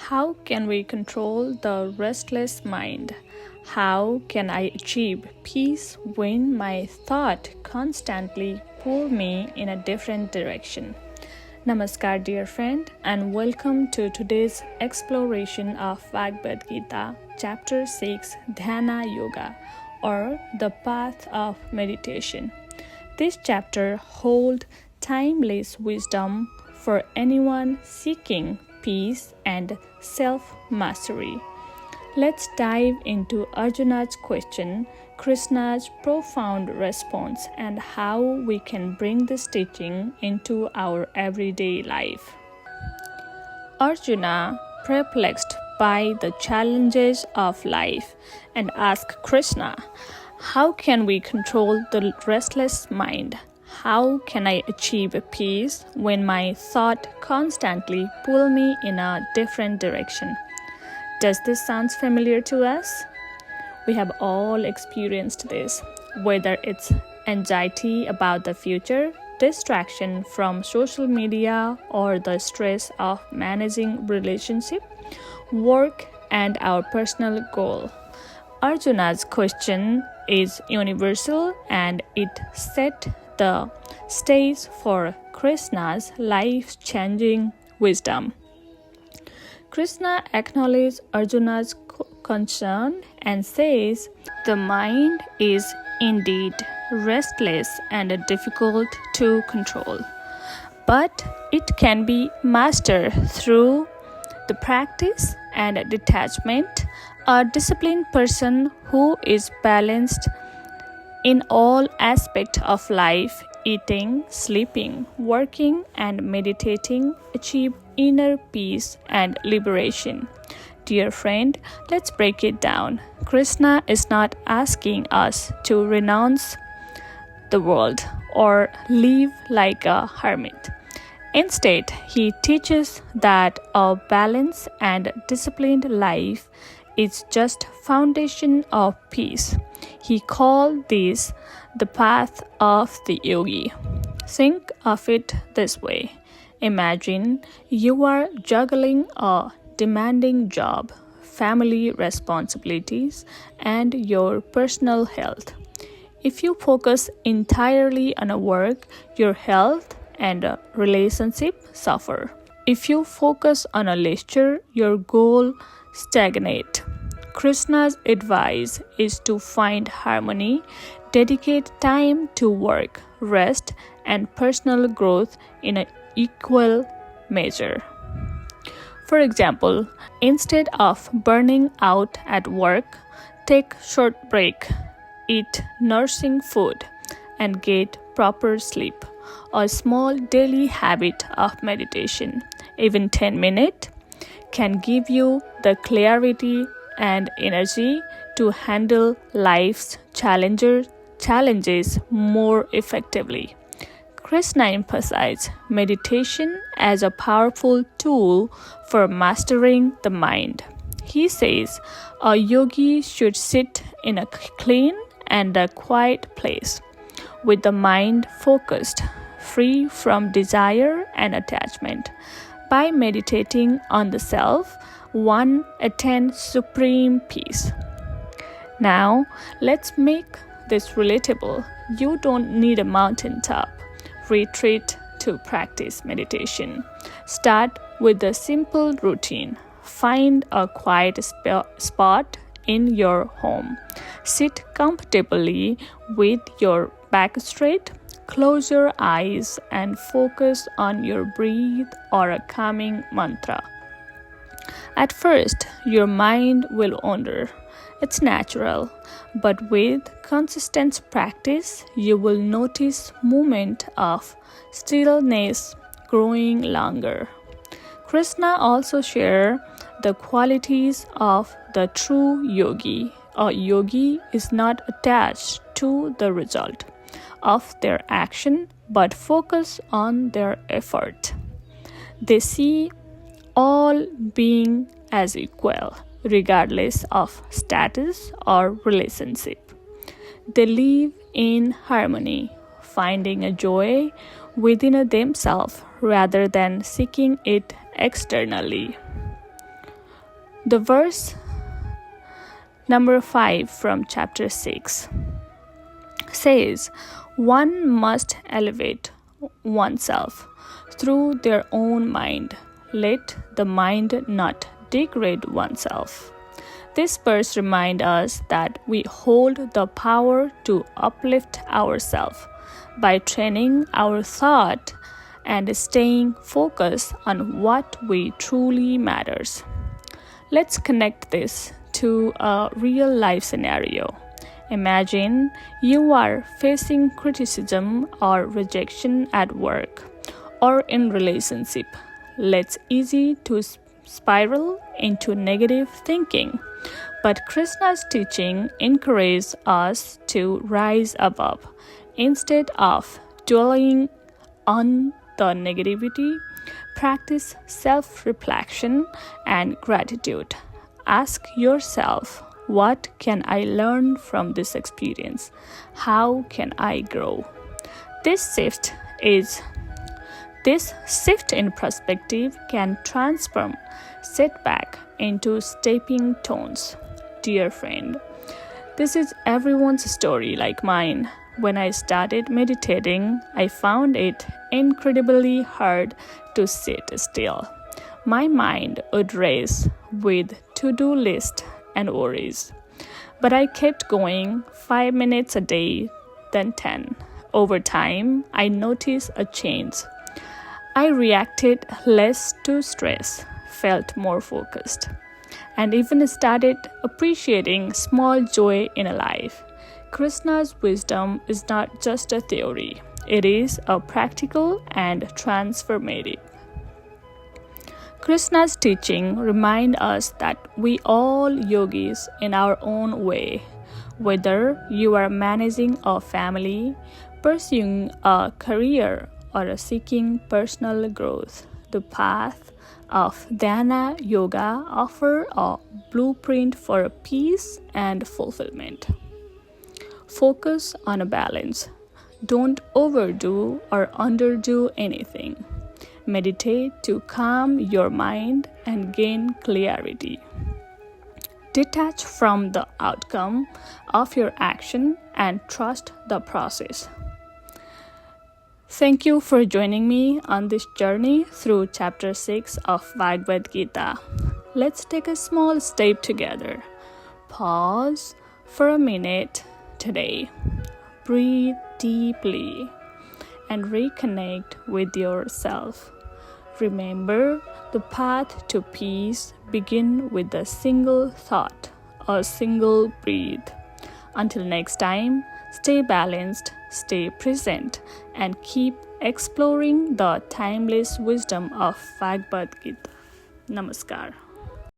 How can we control the restless mind? How can I achieve peace when my thought constantly pull me in a different direction? Namaskar, dear friend, and welcome to today's exploration of Bhagavad Gita, Chapter 6, Dhyana Yoga, or the Path of Meditation. This chapter holds timeless wisdom for anyone seeking peace and self-mastery. Let's dive into Arjuna's question, Krishna's profound response, and how we can bring this teaching into our everyday life. Arjuna, perplexed by the challenges of life, and asked Krishna, how can we control the restless mind? How can I achieve peace when my thoughts constantly pull me in a different direction? Does this sound familiar to us? We have all experienced this, whether it's anxiety about the future, distraction from social media, or the stress of managing relationship, work, and our personal goal. Arjuna's question is universal and it set the stage for Krishna's life-changing wisdom. Krishna acknowledges Arjuna's concern and says, the mind is indeed restless and difficult to control, but it can be mastered through the practice and detachment. A disciplined person who is balanced in all aspects of life, eating, sleeping, working, and meditating, achieve inner peace and liberation. Dear friend, let's break it down. Krishna is not asking us to renounce the world or live like a hermit. Instead, he teaches that a balanced and disciplined life is just foundation of peace. He called this the path of the yogi. Think of it this way. Imagine you are juggling a demanding job, family responsibilities, and your personal health. If you focus entirely on work, your health and relationship suffer. If you focus on a leisure, your goal stagnate. Krishna's advice is to find harmony, dedicate time to work, rest, and personal growth in an equal measure. For example, instead of burning out at work, take short break, eat nourishing food, and get proper sleep. A small daily habit of meditation, even 10 minutes, can give you the clarity and energy to handle life's challenges more effectively. Krishna emphasized meditation as a powerful tool for mastering the mind. He says a yogi should sit in a clean and a quiet place, with the mind focused, free from desire and attachment. By meditating on the self, one attains supreme peace. Now, let's make this relatable. You don't need a mountaintop retreat to practice meditation. Start with a simple routine. Find a quiet spot in your home. Sit comfortably with your back straight. Close your eyes and focus on your breath or a calming mantra. At first, your mind will wander. It's natural, but with consistent practice, you will notice moments of stillness growing longer. Krishna also shares the qualities of the true yogi. A yogi is not attached to the result of their action, but focus on their effort. They see all being as equal, regardless of status or relationship. They live in harmony, finding a joy within themselves rather than seeking it externally. The verse number 5 from chapter 6 says, one must elevate oneself through their own mind. Let the mind not degrade oneself. This verse reminds us that we hold the power to uplift ourselves by training our thought and staying focused on what we truly matters. Let's connect this to a real life scenario. Imagine you are facing criticism or rejection at work or in relationship. It's easy to spiral into negative thinking, but Krishna's teaching encourages us to rise above. Instead of dwelling on the negativity, practice self-reflection and gratitude. Ask yourself, what can I learn from this experience? How can I grow? This shift in perspective can transform setback into stepping stones. Dear friend, this is everyone's story like mine. When I started meditating, I found it incredibly hard to sit still. My mind would race with to-do list and worries. But I kept going 5 minutes a day, then 10. Over time, I noticed a change. I reacted less to stress, felt more focused, and even started appreciating small joy in a life. Krishna's wisdom is not just a theory, it is a practical and transformative. Krishna's teaching reminds us that we all yogis in our own way. Whether you are managing a family, pursuing a career, or seeking personal growth, the path of Dhyana Yoga offers a blueprint for peace and fulfillment. Focus on a balance. Don't overdo or underdo anything. Meditate to calm your mind and gain clarity. Detach from the outcome of your action and trust the process. Thank you for joining me on this journey through chapter 6 of Bhagavad Gita. Let's take a small step together. Pause for a minute today. Breathe deeply and reconnect with yourself. Remember, the path to peace begins with a single thought, a single breath. Until next time, stay balanced, stay present, and keep exploring the timeless wisdom of Bhagavad Gita. Namaskar.